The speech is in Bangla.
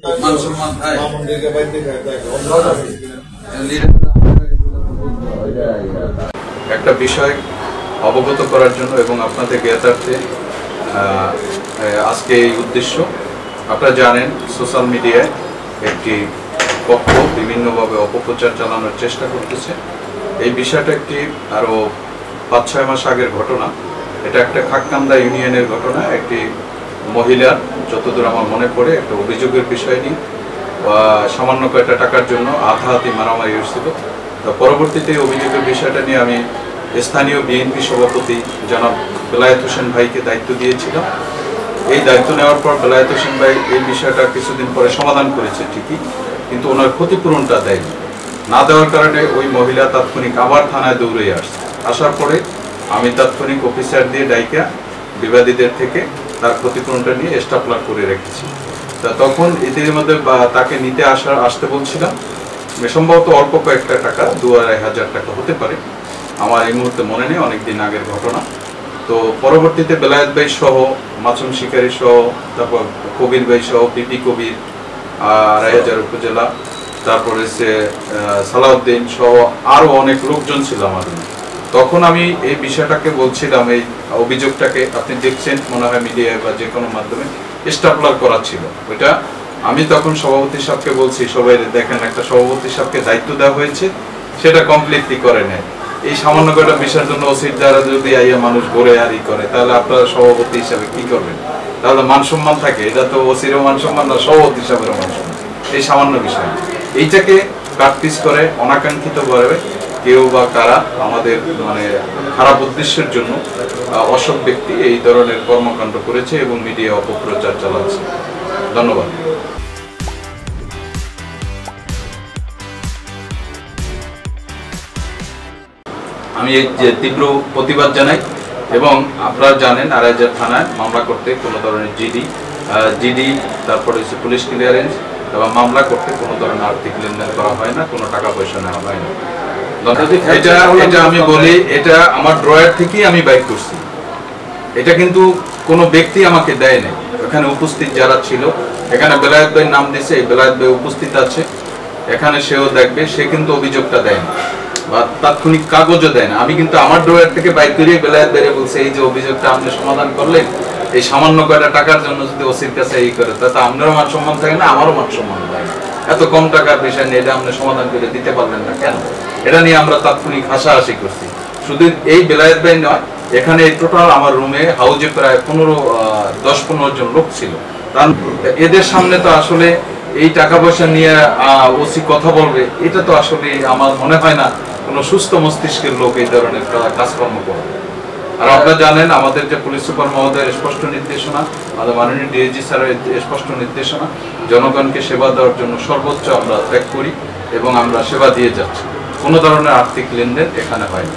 একটা বিষয় অবগত করার জন্য এবং আপনাদের জ্ঞাতার্থে আজকে এই উদ্দেশ্য। আপনারা জানেন সোশ্যাল মিডিয়ায় একটি পক্ষ বিভিন্নভাবে অপপ্রচার চালানোর চেষ্টা করতেছে। এই বিষয়টা একটি আরও ৫-৬ মাস আগের ঘটনা। এটা একটা খাক্কান্দা ইউনিয়নের ঘটনা। একটি মহিলার, যতদূর আমার মনে পড়ে, একটা অভিযোগের বিষয় নিয়ে সামান্য কয়েকটা টাকার জন্য হাতাহাতি মারামারি হয়েছিল। তো পরবর্তীতে অভিযোগের বিষয়টা নিয়ে আমি স্থানীয় বিএনপি সভাপতি জনাব বেলায়েত হোসেন ভাইকে দায়িত্ব দিয়েছিলাম। এই দায়িত্ব নেওয়ার পর বেলায়েত হোসেন ভাই এই বিষয়টা কিছুদিন পরে সমাধান করেছে ঠিকই, কিন্তু ওনার ক্ষতিপূরণটা দেয়নি। না দেওয়ার কারণে ওই মহিলা তাৎক্ষণিক আবার থানায় দৌড়ে আসার পরে আমি তাৎক্ষণিক অফিসার দিয়ে ডাইকা বিবাদীদের থেকে তার ক্ষতিপূরণটা নিয়ে স্টাপলার করে রেখেছি। তা তখন এদের মধ্যে তাকে নিতে আসতে বলছিলাম, সম্ভবত অল্প কয়েকটা টাকা, ২-২,৫০০ টাকা হতে পারে, আমার এই মুহূর্তে মনে নেই, অনেকদিন আগের ঘটনা। তো পরবর্তীতে বেলায়েত ভাই সহ, মাসুম শিকারী সহ, তারপর কবির ভাই সহ, পিপি কবির, রায়হাজার উপজেলা, তারপরে সে সালাউদ্দিন সহ আরও অনেক লোকজন ছিল আমাদের। তখন আমি এই বিষয়টাকে বলছিলাম, এই অভিযোগটাকে আপনি দেখছেন মনে হয় মিডিয়ায় বা যে কোনো মাধ্যমে স্টাপলার করা ছিল। ওইটা আমি তখন সভাপতি সাহেবকে বলছি, সবাই দেখেন একটা সভাপতি সাহেবকে দায়িত্ব দেওয়া হয়েছে, সেটা কমপ্লিটলি করে নেয়। এই সামান্য কয়েকটা বিষয়ের জন্য ওসির দ্বারা যদি আইয়া মানুষ ঘুরে আর করে, তাহলে আপনারা সভাপতি হিসাবে কি করবেন? তাহলে মান সম্মান থাকে? এটা তো ওসিরও মান সম্মান না, সভাপতি হিসাবেরও মান সম্মান। এই সামান্য বিষয় এইটাকে কাটপিস করে অনাকাঙ্ক্ষিতভাবে কেউ বা কারা আমাদের খারাপ উদ্দেশ্যের জন্য অসৎ ব্যক্তি এই ধরনের কর্মকাণ্ড করেছে এবং মিডিয়া অপপ্রচার চালাচ্ছে। ধন্যবাদ। আমি এই তীব্র প্রতিবাদ জানাই এবং আপনারা জানেন আড়াইহাজার থানায় মামলা করতে কোনো ধরনের জিডি তারপরে হচ্ছে পুলিশ ক্লিয়ারেন্স এবং মামলা করতে কোনো ধরনের আর্থিক লেনদেন করা হয় না, কোনো টাকা পয়সা নেওয়া হয় না। এটা আমি বলি, এটা আমার ড্রয়ার থেকেই আমি বাইক করছি। এটা কিন্তু কোনো ব্যক্তি আমাকে দেয় নাই। এখানে উপস্থিত যারা ছিল, এখানে বেলায়েত ভাইয়ের নাম দিয়েছে, এই বেলায়েত ভাই উপস্থিত আছে, এখানে সেও দেখবে, সে কিন্তু অভিযোগটা দেয় না বা তাৎক্ষণিক কাগজও দেয় না। আমি কিন্তু আমার ড্রয়ার থেকে বাইক করিয়ে বেলায়েত ভাইয়ে বলছে, এই যে অভিযোগটা আপনি সমাধান করলেন, এই সামান্য কয়টা টাকার জন্য যদি ওসির কাছে এই করে, তাতে আপনারও মান সম্মান থাকে না, আমারও মান সম্মান থাকে না। এত কম টাকার বিষয় নিয়ে এটা আপনি সমাধান করে দিতে পারলেন না কেন? এটা নিয়ে আমরা তাৎক্ষণিক হাসাহাসি করছি। শুধু এই বেলায়েত ভাই নয়, এখানে এই টোটাল আমার রুমে হাউজে প্রায় 10-15 জন লোক ছিল। কারণ এদের সামনে তো আসলে এই টাকা পয়সা নিয়ে ওসি কথা বলবে, এটা তো আসলে আমার মনে হয় না কোনো সুস্থ মস্তিষ্কের লোক এই ধরনের কাজকর্ম করবে। আর আপনারা জানেন আমাদের যে পুলিশ সুপার মহোদয়ের স্পষ্ট নির্দেশনা, আমাদের মাননীয় ডিআইজি স্যারের স্পষ্ট নির্দেশনা, জনগণকে সেবা দেওয়ার জন্য সর্বোচ্চ আমরা ত্যাগ করি এবং আমরা সেবা দিয়ে যাচ্ছি। কোনো ধরনের আর্থিক লেনদেন এখানে হয় না।